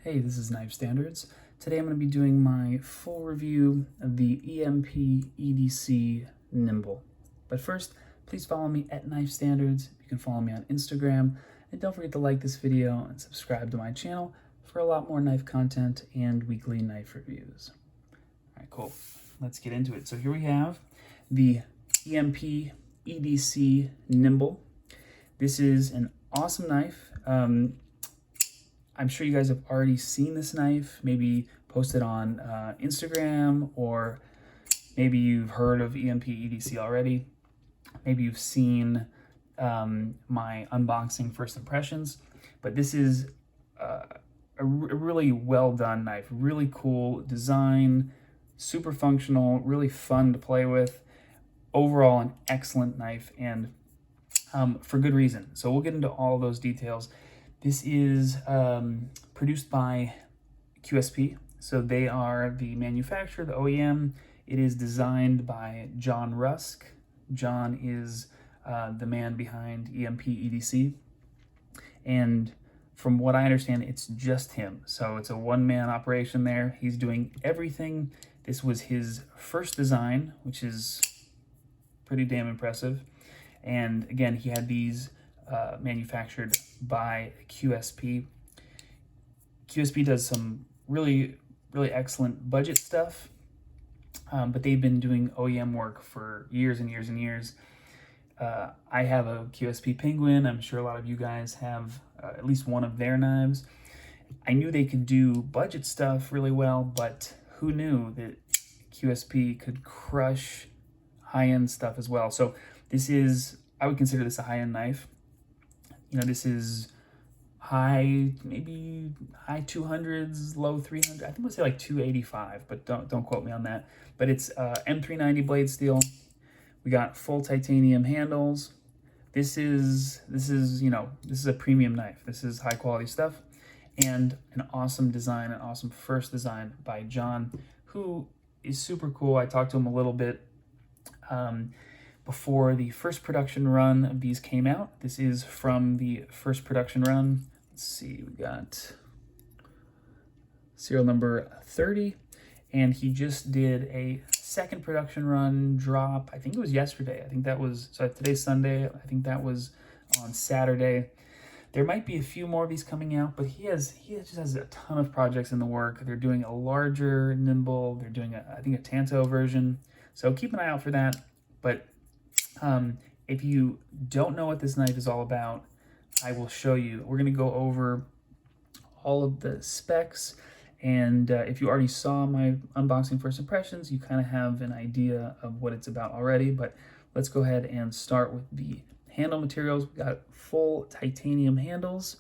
Hey, this is Knife Standards. Today I'm going to be doing my full review of the Emp Edc Nymble. But first, please follow me at Knife Standards. You can follow me on Instagram. And don't forget to like this video and subscribe to my channel for a lot more knife content and weekly knife reviews. All right, cool. Let's get into it. So here we have the Emp Edc Nymble. This is an awesome knife. I'm sure you guys have already seen this knife, maybe posted on Instagram, or maybe you've heard of Emp Edc already. Maybe you've seen my unboxing first impressions, but this is a really well done knife, really cool design, super functional, really fun to play with. Overall, an excellent knife, and for good reason. So we'll get into all those details. This is produced by QSP, so they are the manufacturer, the OEM. It is designed by John Rusk. John is the man behind Emp Edc, and from what I understand, it's just him. So it's a one-man operation there. He's doing everything. This was his first design, which is pretty damn impressive. And again, he had these manufactured by QSP. QSP does some really excellent budget stuff, but they've been doing OEM work for years and years and years. I have a QSP Penguin. I'm sure a lot of you guys have at least one of their knives. I knew they could do budget stuff really well, but who knew that QSP could crush high-end stuff as well? So this is, I would consider this a high-end knife. You know, this is maybe high 200s, low 300s. I think we'll say like 285, but don't quote me on that. But it's M390 blade steel. We got full titanium handles. This is a premium knife. This is high quality stuff, and an awesome design, an awesome first design by John, who is super cool. I talked to him a little bit before the first production run of these came out. This is from the first production run. Let's see, we got serial number 30, and he just did a second production run drop. I think it was yesterday. I think that was, so today's Sunday. I think that was on Saturday. There might be a few more of these coming out, but he just has a ton of projects in the work. They're doing a larger Nymble. They're doing I think a Tanto version. So keep an eye out for that. But if you don't know what this knife is all about, I will show you. We're going to go over all of the specs, and if you already saw my unboxing first impressions, you kind of have an idea of what it's about already. But let's go ahead and start with the handle materials. We got full titanium handles,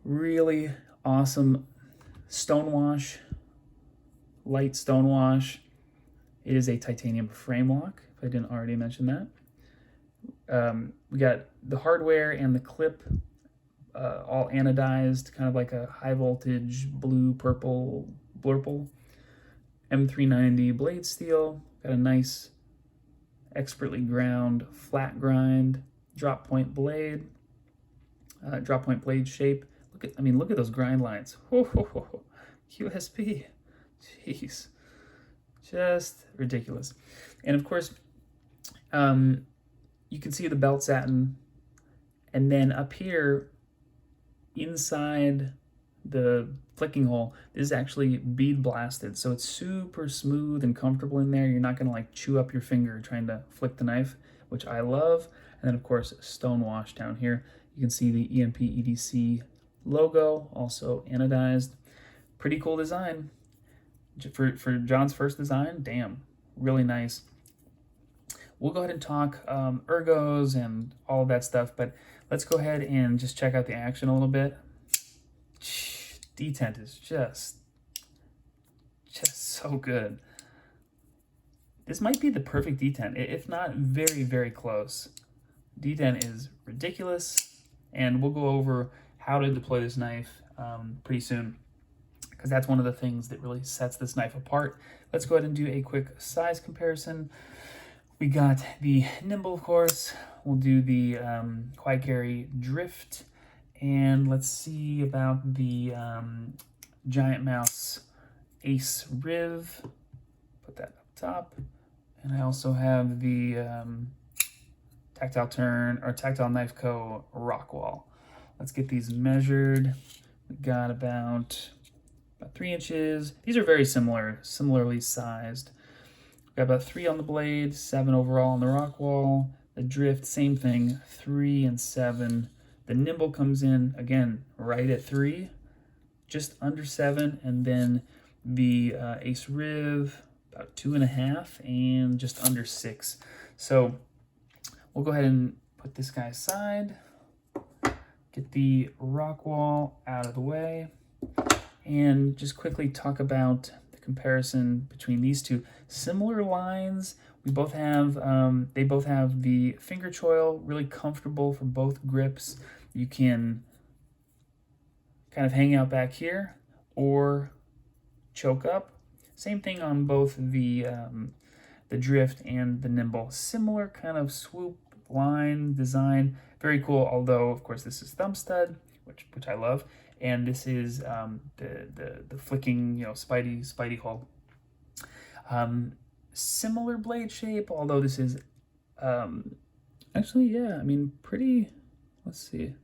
really awesome stonewash, light stonewash. It is a titanium frame lock, if I didn't already mention that. We got the hardware and the clip all anodized, kind of like a high voltage blue purple blurple. M390 blade steel. Got a nice expertly ground flat grind drop point blade. Drop point blade shape. Look at those grind lines. QSP, jeez. Just ridiculous. And of course, you can see the belt satin, and then up here inside the flicking hole, this is actually bead blasted, so it's super smooth and comfortable in there. You're not going to like chew up your finger trying to flick the knife, which I love. And then of course, stonewash down here. You can see the Emp Edc logo, also anodized. Pretty cool design. For John's first design, damn, really nice. We'll go ahead and talk ergos and all of that stuff, but let's go ahead and just check out the action a little bit. Detent is just so good. This might be the perfect detent, if not very close. Detent is ridiculous, and we'll go over how to deploy this knife pretty soon, because that's one of the things that really sets this knife apart. Let's go ahead and do a quick size comparison. We got the Nymble, of course. We'll do the Quiet Carry Drift, And let's see about the Giant Mouse Ace Riv. Put that up top. And I also have the Tactile Turn or Tactile Knife Co. Rockwall. Let's get these measured. We got about 3 inches. These are very similarly sized. We got about 3 on the blade, 7 overall on the Rockwall. The drift, same thing, 3 and 7. The Nymble comes in, again, right at 3, just under 7, and then the Ace Riv, about 2.5, and just under 6. So we'll go ahead and put this guy aside, get the Rockwall out of the way, and just quickly talk about the comparison between these two. Similar lines. We both have, they both have the finger choil, really comfortable for both grips. You can kind of hang out back here or choke up. Same thing on both the drift and the Nymble. Similar kind of swoop line design, very cool. Although of course this is thumb stud, which I love, and this is the flicking, you know, Spidey hole. Similar blade shape, although this is actually, yeah, I mean, pretty, let's see,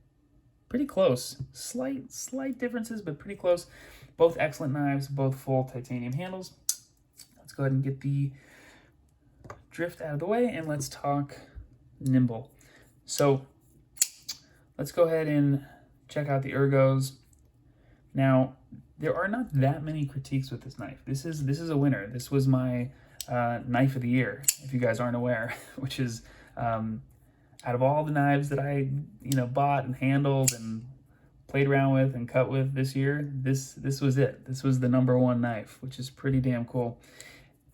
pretty close. Slight differences, but pretty close. Both excellent knives, both full titanium handles. Let's go ahead and get the drift out of the way, and let's talk Nymble. So let's go ahead and check out the ergos. Now, there are not that many critiques with this knife. This is a winner. This was my knife of the year, if you guys aren't aware, which is out of all the knives that I bought and handled and played around with and cut with this year, this was it. This was the #1 knife, which is pretty damn cool.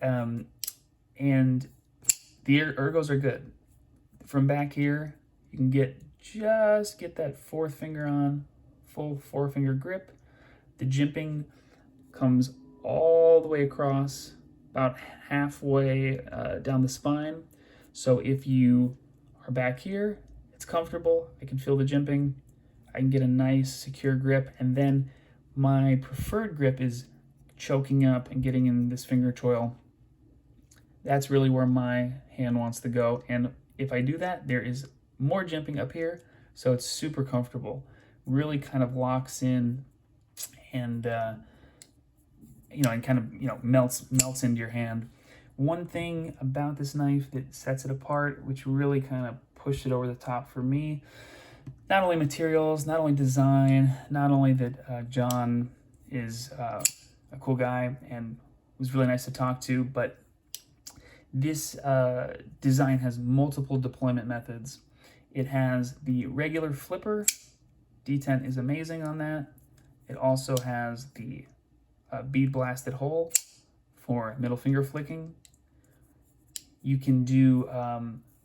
And the ergos are good. From back here, you can just get that 4th finger on, full 4-finger grip. The jimping comes all the way across, about halfway down the spine. So if you are back here, it's comfortable. I can feel the jimping. I can get a nice secure grip. And then my preferred grip is choking up and getting in this finger choil. That's really where my hand wants to go. And if I do that, there is more jimping up here. So it's super comfortable. Really kind of locks in and and kind of melts into your hand. One thing about this knife that sets it apart, which really kind of pushed it over the top for me, not only materials, not only design, not only that John is a cool guy and was really nice to talk to, but this design has multiple deployment methods. It has the regular flipper. detent is amazing on that. It also has the bead blasted hole for middle finger flicking. You can do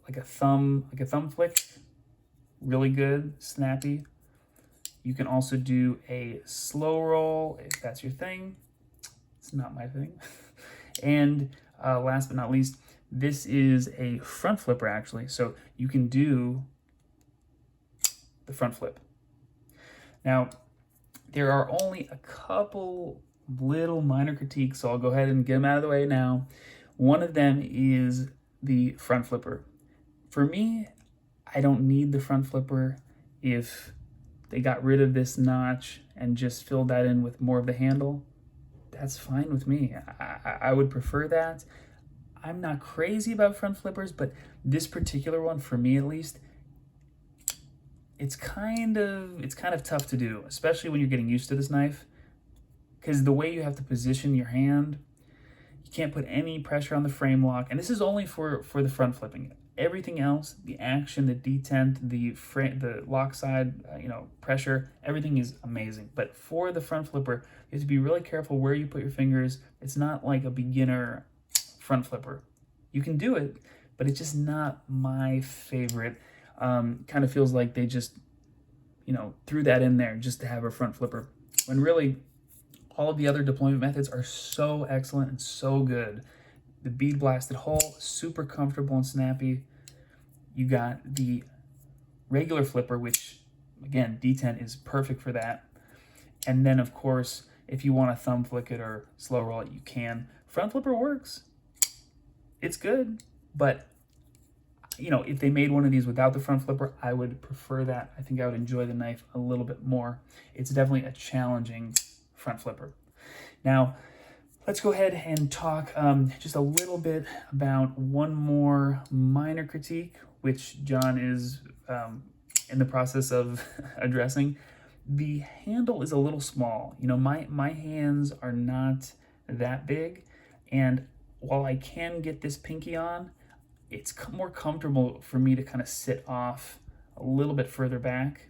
like a thumb flick, really good, snappy. You can also do a slow roll if that's your thing. It's not my thing. And last but not least, this is a front flipper actually, so you can do the front flip. Now, there are only a couple little minor critiques, so I'll go ahead and get them out of the way now. One of them is the front flipper. For me, I don't need the front flipper. If they got rid of this notch and just filled that in with more of the handle, that's fine with me. I would prefer that. I'm not crazy about front flippers, but this particular one, for me at least, it's kind of tough to do, especially when you're getting used to this knife, because the way you have to position your hand, you can't put any pressure on the frame lock, and this is only for the front flipping. Everything else, the action, the detent, the lock side, pressure, everything is amazing. But for the front flipper, you have to be really careful where you put your fingers. It's not like a beginner front flipper. You can do it, but it's just not my favorite. Kind of feels like they just, threw that in there just to have a front flipper. When really, all of the other deployment methods are so excellent and so good. The bead blasted hole, super comfortable and snappy. You got the regular flipper, which Again, detent is perfect for that. And then, of course, if you want to thumb flick it or slow roll it, you can. Front flipper works. It's good, but you know, if they made one of these without the front flipper, I would prefer that. I think I would enjoy the knife a little bit more. It's definitely a challenging front flipper. Now, let's go ahead and talk just a little bit about one more minor critique, which John is in the process of addressing. The handle is a little small. You know, my hands are not that big, and while I can get this pinky on, it's more comfortable for me to kind of sit off a little bit further back,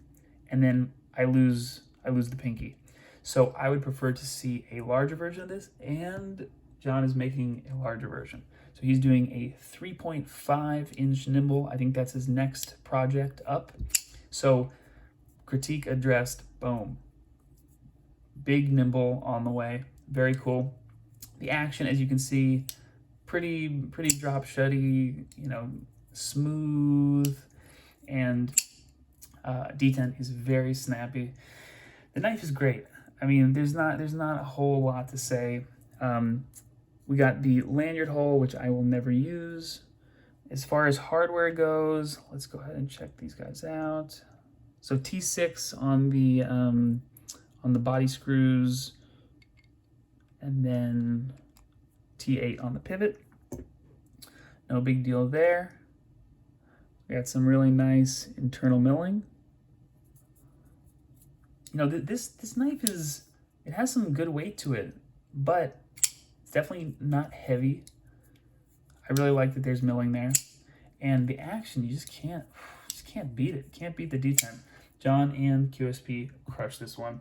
and then I lose the pinky. So I would prefer to see a larger version of this, and John is making a larger version. So he's doing a 3.5-inch nimble. I think that's his next project up. So critique addressed, boom. Big nimble on the way, very cool. The action, as you can see, pretty drop shutty, you know, smooth, and detent is very snappy. The knife is great. I mean, there's not a whole lot to say. We got the lanyard hole, which I will never use. As far as hardware goes, let's go ahead and check these guys out. So T6 on the body screws, and then T8 on the pivot. No big deal there. We got some really nice internal milling. You know, this knife it has some good weight to it, but it's definitely not heavy. I really like that there's milling there, and the action, you just can't beat it. Can't beat the detent. John and QSP crushed this one.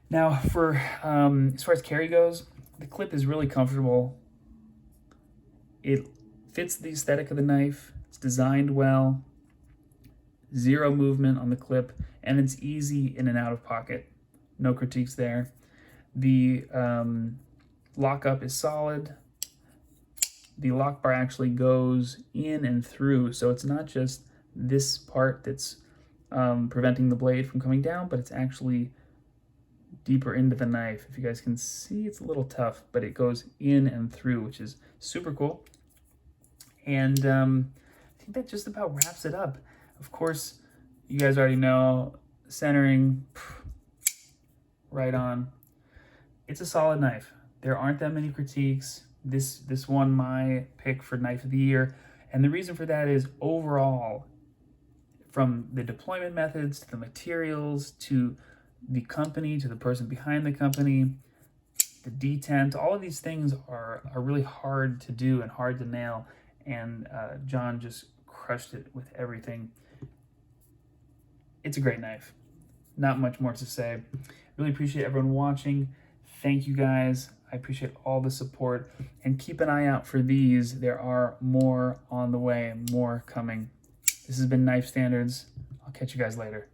Now, for as far as carry goes, the clip is really comfortable. It fits the aesthetic of the knife. It's designed well. Zero movement on the clip, and it's easy in and out of pocket. No critiques there. The lockup is solid. The lock bar actually goes in and through, so it's not just this part that's preventing the blade from coming down, but it's actually deeper into the knife. If you guys can see, it's a little tough, but it goes in and through, which is super cool. And I think that just about wraps it up. Of course, you guys already know, centering, right on. It's a solid knife. There aren't that many critiques. This won my pick for Knife of the Year. And the reason for that is overall, from the deployment methods, to the materials, to the company, to the person behind the company, the detent, all of these things are really hard to do and hard to nail. And John just crushed it with everything. It's a great knife. Not much more to say. Really appreciate everyone watching. Thank you guys. I appreciate all the support. And keep an eye out for these. There are more on the way, more coming. This has been Knife Standards. I'll catch you guys later.